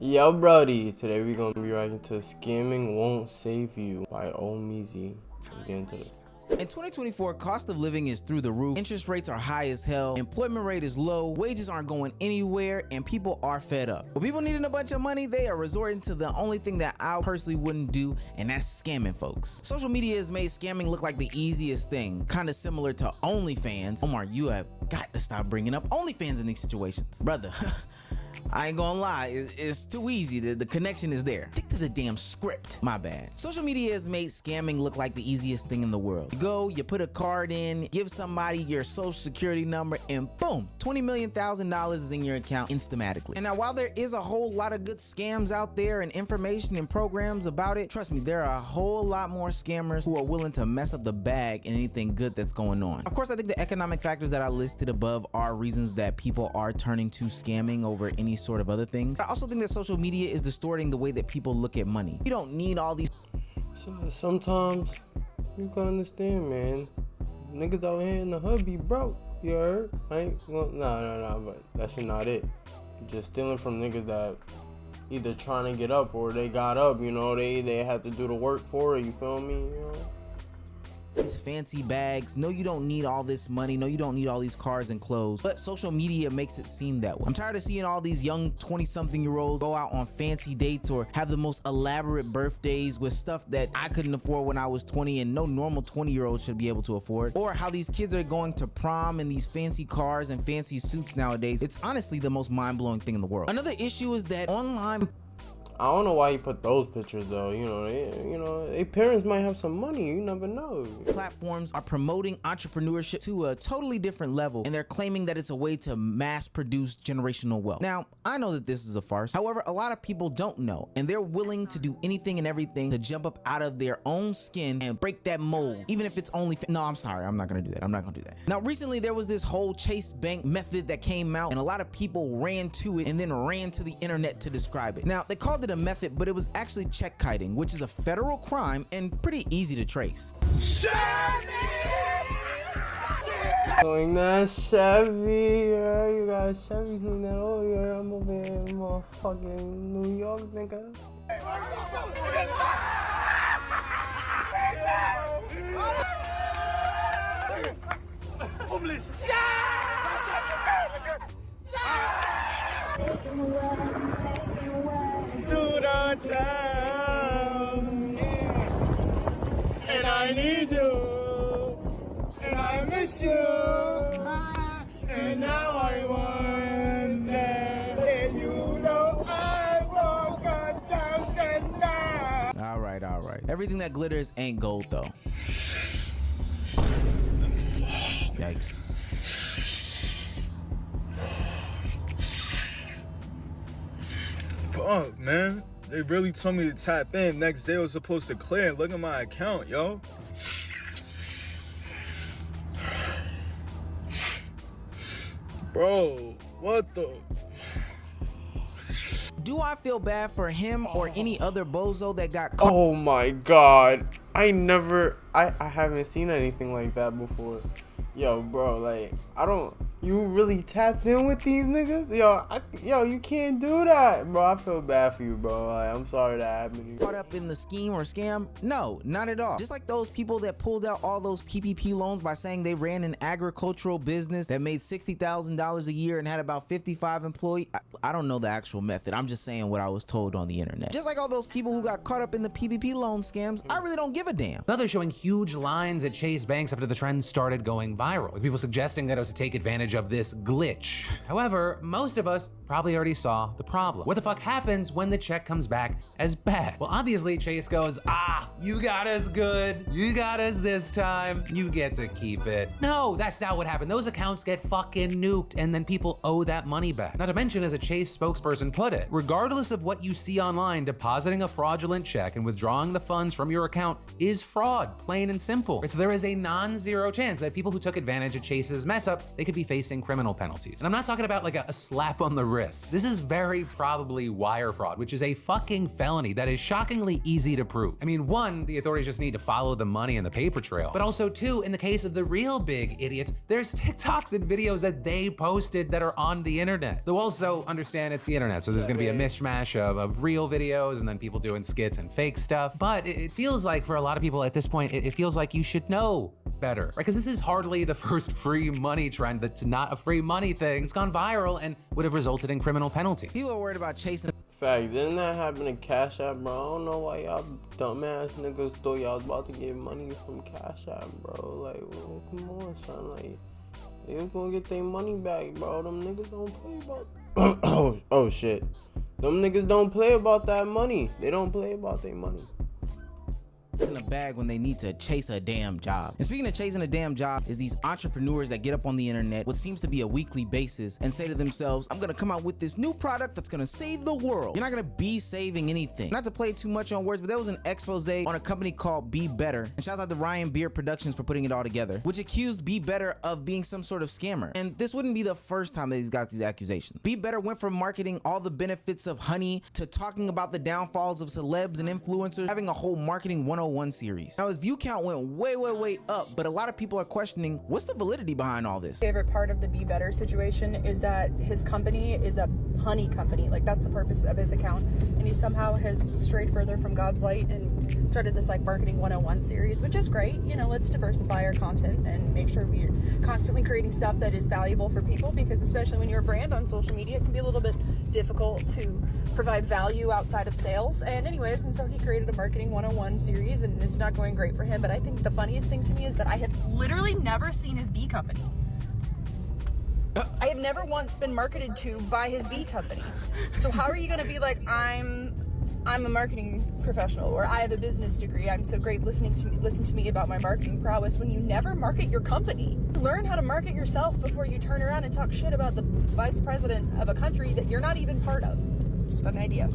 Yo, Brody, today we're gonna be reacting to Scamming Won't Save You by Meezy. Let's get into it. In 2024, cost of living is through the roof, interest rates are high as hell, employment rate is low, wages aren't going anywhere, and people are fed up. With people needing a bunch of money, they are resorting to the only thing that I personally wouldn't do, and that's scamming folks. Social media has made scamming look like the easiest thing, kind of similar to OnlyFans. Omar, you have got to stop bringing up OnlyFans in these situations. Brother, I ain't gonna lie, it's too easy. The connection is there. Stick to the damn script. My bad. Social media has made scamming look like the easiest thing in the world. You go, you put a card in, give somebody your social security number, and boom, $20 million is in your account instantly. And now while there is a whole lot of good scams out there and information and programs about it, trust me, there are a whole lot more scammers who are willing to mess up the bag in anything good that's going on. Of course, I think the economic factors that I listed above are reasons that people are turning to scamming over any sort of other things. I also think that social media is distorting the way that people look at money. You don't need all these. So sometimes you can understand, man. Niggas out here in the hood be broke. You heard? I ain't well, nah, but that's not it. Just stealing from niggas that either trying to get up or they got up. You know, they had to do the work for it. You feel me? You know? These fancy bags. No, you don't need all this money. No, you don't need all these cars and clothes. But social media makes it seem that way. I'm tired of seeing all these young 20-something-year-olds go out on fancy dates or have the most elaborate birthdays with stuff that I couldn't afford when I was 20 and no normal 20-year-old should be able to afford. Or how these kids are going to prom in these fancy cars and fancy suits nowadays. It's honestly the most mind-blowing thing in the world. Another issue is that online. I don't know why he put those pictures though. You know, their parents might have some money. You never know. Platforms are promoting entrepreneurship to a totally different level, and they're claiming that it's a way to mass produce generational wealth. Now, I know that this is a farce. However, a lot of people don't know, and they're willing to do anything and everything to jump up out of their own skin and break that mold, even if it's only. No, I'm sorry. I'm not gonna do that. I'm not gonna do that. Now, recently there was this whole Chase Bank method that came out, and a lot of people ran to it and then ran to the internet to describe it. Now, they called it a method, but it was actually check kiting, which is a federal crime and pretty easy to trace. Doing that Chevy, yeah, you got Chevys doing that. Oh, yeah, I'm over here in motherfucking New York, nigga. And I need you, and I miss you, and now I wonder, and you know I won't go down now. All right. Everything that glitters ain't gold though. Yikes. Fuck, man. They really told me to tap in. Next day I was supposed to clear. Look at my account, yo. Bro, what the? Do I feel bad for him or any other bozo that got caught? Oh my god. I haven't seen anything like that before. Yo, bro, like, you really tapped in with these niggas? Yo, you can't do that, bro. I feel bad for you, bro. Like, I'm sorry that happened to you. Caught up in the scheme or scam? No, not at all. Just like those people that pulled out all those PPP loans by saying they ran an agricultural business that made $60,000 a year and had about 55 employees. I don't know the actual method. I'm just saying what I was told on the internet. Just like all those people who got caught up in the PPP loan scams, I really don't give a damn. Now they're showing huge lines at Chase banks after the trend started going viral, with people suggesting that it was to take advantage of this glitch. However, most of us probably already saw the problem. What the fuck happens when the check comes back as bad? Well, obviously Chase goes, you got us good. You got us this time. You get to keep it. No, that's not what happened. Those accounts get fucking nuked and then people owe that money back. Not to mention, as a Chase spokesperson put it, regardless of what you see online, depositing a fraudulent check and withdrawing the funds from your account is fraud, plain and simple. So there is a non-zero chance that people who took advantage of Chase's mess up, they could be facing facing criminal penalties. And I'm not talking about like a slap on the wrist. This is very probably wire fraud, which is a fucking felony that is shockingly easy to prove. I mean, one, the authorities just need to follow the money and the paper trail, but also two, in the case of the real big idiots, there's TikToks and videos that they posted that are on the internet. They'll also understand it's the internet, so there's gonna be a mishmash of real videos and then people doing skits and fake stuff. But it feels like for a lot of people at this point, it feels like you should know better, right? Because this is hardly the first free money trend that's not a free money thing. It's gone viral and would have resulted in criminal penalty. People are worried about chasing. Fact, didn't that happen to Cash App, bro? I don't know why y'all dumbass niggas thought y'all was about to get money from Cash App, bro. Like, well, come on, son. Like, they was gonna get their money back, bro. Them niggas don't play about. oh shit. Them niggas don't play about that money. They don't play about their money. In a bag when they need to chase a damn job. And speaking of chasing a damn job, is these entrepreneurs that get up on the internet, what seems to be a weekly basis, and say to themselves, I'm gonna come out with this new product that's gonna save the world. You're not gonna be saving anything. Not to play too much on words, but there was an expose on a company called Be Better, and shout out to Ryan Beard Productions for putting it all together, which accused Be Better of being some sort of scammer. And this wouldn't be the first time that he's got these accusations. Be Better went from marketing all the benefits of honey to talking about the downfalls of celebs and influencers, having a whole marketing 101 series. Now his view count went way up, but a lot of people are questioning what's the validity behind all this. Favorite part of the Be Better situation is that his company is a honey company. Like, that's the purpose of his account, and he somehow has strayed further from God's light and started this like marketing 101 series, which is great. You know, let's diversify our content and make sure we're constantly creating stuff that is valuable for people, because especially when you're a brand on social media, it can be a little bit difficult to provide value outside of sales. And anyways, and so he created a marketing 101 series, and it's not going great for him. But I think the funniest thing to me is that I have literally never seen his bee company. I have never once been marketed to by his bee company. So how are you going to be like, I'm a marketing professional, or I have a business degree, I'm so great, listen to me about my marketing prowess, when you never market your company? Learn how to market yourself before you turn around and talk shit about the vice president of a country that you're not even part of. Just an idea.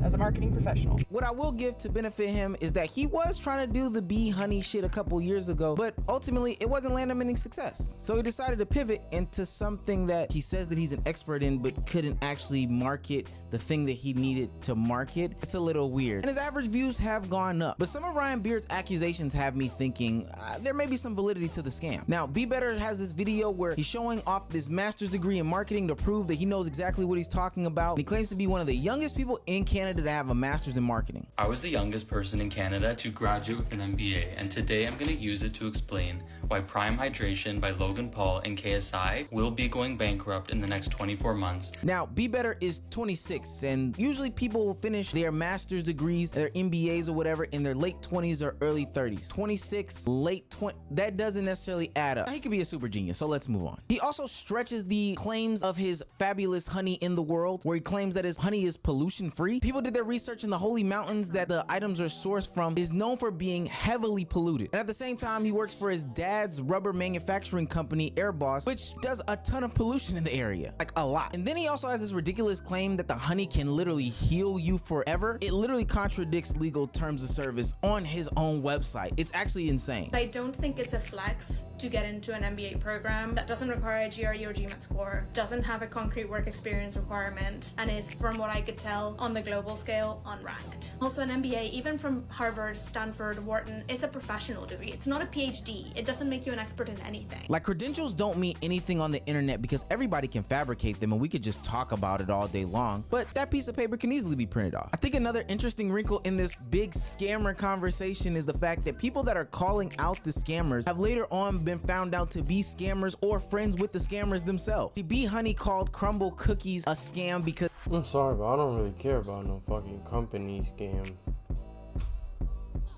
As a marketing professional. What I will give to benefit him is that he was trying to do the bee honey shit a couple years ago, but ultimately it wasn't landing any success. So he decided to pivot into something that he says that he's an expert in, but couldn't actually market the thing that he needed to market. It's a little weird. And his average views have gone up, but some of Ryan Beard's accusations have me thinking there may be some validity to the scam. Now, Be Better has this video where he's showing off this master's degree in marketing to prove that he knows exactly what he's talking about. And he claims to be one of the youngest people in Canada to have a master's in marketing. I was the youngest person in Canada to graduate with an MBA, and today I'm going to use it to explain why Prime Hydration by Logan Paul and KSI will be going bankrupt in the next 24 months. Now, Be Better is 26, and usually people will finish their master's degrees, their MBAs or whatever, in their late 20s or early 30s. 26, late 20, that doesn't necessarily add up. He could be a super genius, so let's move on. He also stretches the claims of his fabulous honey in the world, where he claims that his honey is pollution free. People did their research in the holy mountains that the items are sourced from is known for being heavily polluted. And at the same time, he works for his dad's rubber manufacturing company, Airboss, which does a ton of pollution in the area, like a lot. And then he also has this ridiculous claim that the honey can literally heal you forever. It literally contradicts legal terms of service on his own website. It's actually insane. I don't think it's a flex to get into an MBA program that doesn't require a GRE or GMAT score, doesn't have a concrete work experience requirement, and is, from what I could tell, on the global scale, unranked. Also, an MBA, even from Harvard, Stanford, Wharton, is a professional degree. It's not a PhD. It doesn't make you an expert in anything. Like, credentials don't mean anything on the internet because everybody can fabricate them and we could just talk about it all day long, but that piece of paper can easily be printed off. I think another interesting wrinkle in this big scammer conversation is the fact that people that are calling out the scammers have later on been found out to be scammers or friends with the scammers themselves. The Bee Honey called Crumble Cookies a scam because... I'm sorry, but I don't really care about no fucking company scam.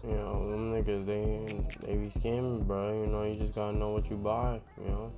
You know, them niggas, they be scamming, bro. You know, you just gotta know what you buy, you know.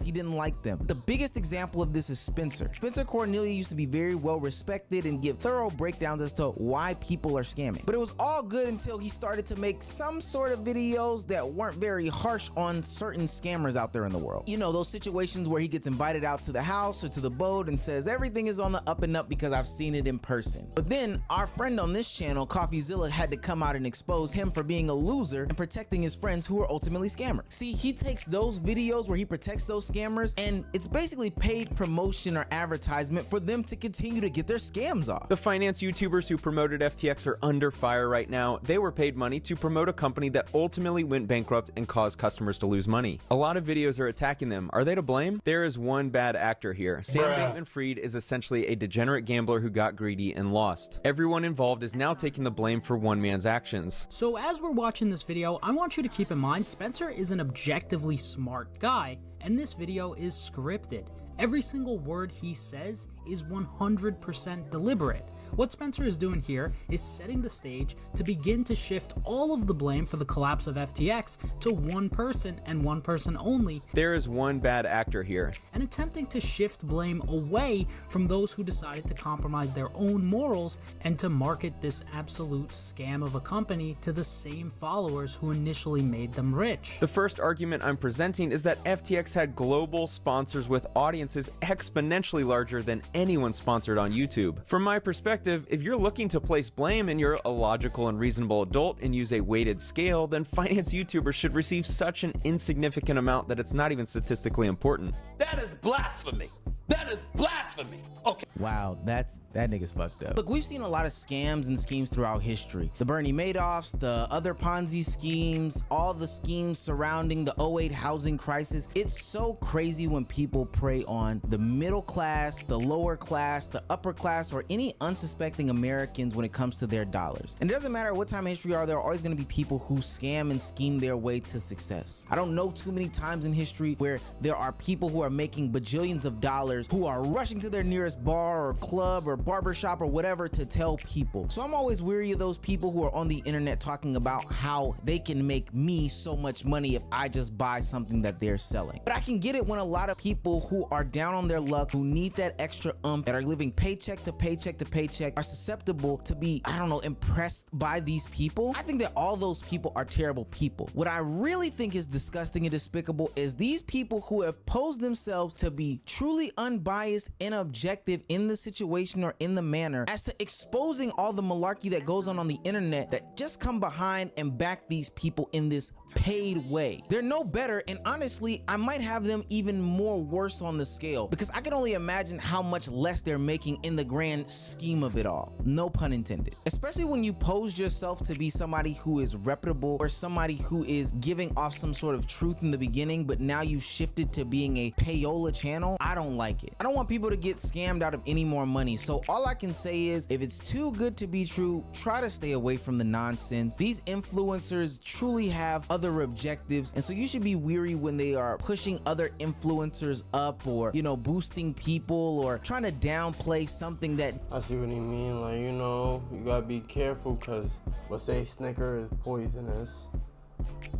he didn't like them. The biggest example of this is Spencer. Spencer Cornelia used to be very well respected and give thorough breakdowns as to why people are scamming. But it was all good until he started to make some sort of videos that weren't very harsh on certain scammers out there in the world. You know, those situations where he gets invited out to the house or to the boat and says everything is on the up and up because I've seen it in person. But then our friend on this channel, CoffeeZilla, had to come out and expose him for being a loser and protecting his friends who are ultimately scammers. See, he takes those videos where he protects those scammers, and it's basically paid promotion or advertisement for them to continue to get their scams off. The finance YouTubers who promoted FTX are under fire right now. They were paid money to promote a company that ultimately went bankrupt and caused customers to lose money. A lot of videos are attacking them. Are they to blame? There is one bad actor here. Sam Bankman-Fried is essentially a degenerate gambler who got greedy and lost. Everyone involved is now taking the blame for one man's actions. So as we're watching this video, I want you to keep in mind Spencer is an objectively smart guy, and this video is scripted. Every single word he says is 100% deliberate. What Spencer is doing here is setting the stage to begin to shift all of the blame for the collapse of FTX to one person and one person only. There is one bad actor here. And attempting to shift blame away from those who decided to compromise their own morals and to market this absolute scam of a company to the same followers who initially made them rich. The first argument I'm presenting is that FTX had global sponsors with audiences exponentially larger than anyone sponsored on YouTube. From my perspective, if you're looking to place blame and you're a logical and reasonable adult and use a weighted scale, then finance YouTubers should receive such an insignificant amount that it's not even statistically important. That is blasphemy. That is blasphemy. Okay. Wow, that nigga's fucked up. Look, we've seen a lot of scams and schemes throughout history. The Bernie Madoffs, the other Ponzi schemes, all the schemes surrounding the 08 housing crisis. It's so crazy when people prey on the middle class, the lower class, the upper class, or any unsuspecting Americans when it comes to their dollars. And it doesn't matter what time of history you are, there are always gonna be people who scam and scheme their way to success. I don't know too many times in history where there are people who are making bajillions of dollars who are rushing to their nearest bar or club or barbershop or whatever to tell people. So I'm always weary of those people who are on the internet talking about how they can make me so much money if I just buy something that they're selling. But I can get it when a lot of people who are down on their luck, who need that extra that are living paycheck to paycheck to paycheck, are susceptible to be, I don't know, impressed by these people. I think that all those people are terrible people. What I really think is disgusting and despicable is these people who have posed themselves to be truly unbiased and objective in the situation or in the manner as to exposing all the malarkey that goes on the internet that just come behind and back these people in this paid way. They're no better, and honestly, I might have them even more worse on the scale because I can only imagine how much less they're making in the grand scheme of it all. No pun intended. Especially when you pose yourself to be somebody who is reputable or somebody who is giving off some sort of truth in the beginning, but now you've shifted to being a payola channel. I don't like it. I don't want people to get scammed out of any more money. So all I can say is if it's too good to be true, try to stay away from the nonsense. These influencers truly have other objectives, and so you should be weary when they are pushing other influencers up or, you know, boosting people or trying to downplay something that... I see what he mean. Like, you know, you gotta be careful because let's say Snicker is poisonous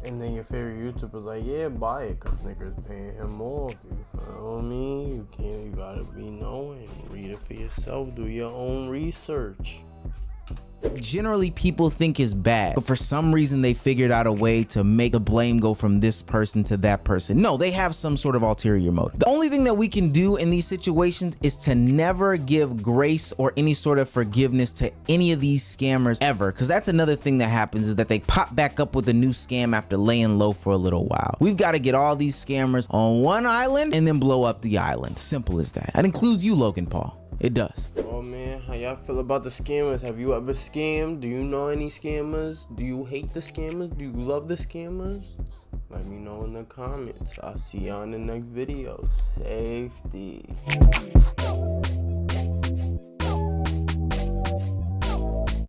and then your favorite YouTuber's like, yeah, buy it because Snicker's paying him more. You feel me? You gotta be knowing. Read it for yourself. Do your own research. Generally people think is bad, but for some reason they figured out a way to make the blame go from this person to that person. No, they have some sort of ulterior motive. The only thing that we can do in these situations is to never give grace or any sort of forgiveness to any of these scammers ever, because that's another thing that happens is that they pop back up with a new scam after laying low for a little while. We've got to get all these scammers on one island and then blow up the island. Simple as that. That includes you, Logan Paul. It does. Oh man, how y'all feel about the scammers? Have you ever scammed? Do you know any scammers? Do you hate the scammers? Do you love the scammers? Let me know in the comments. I'll see y'all in the next video. Safety.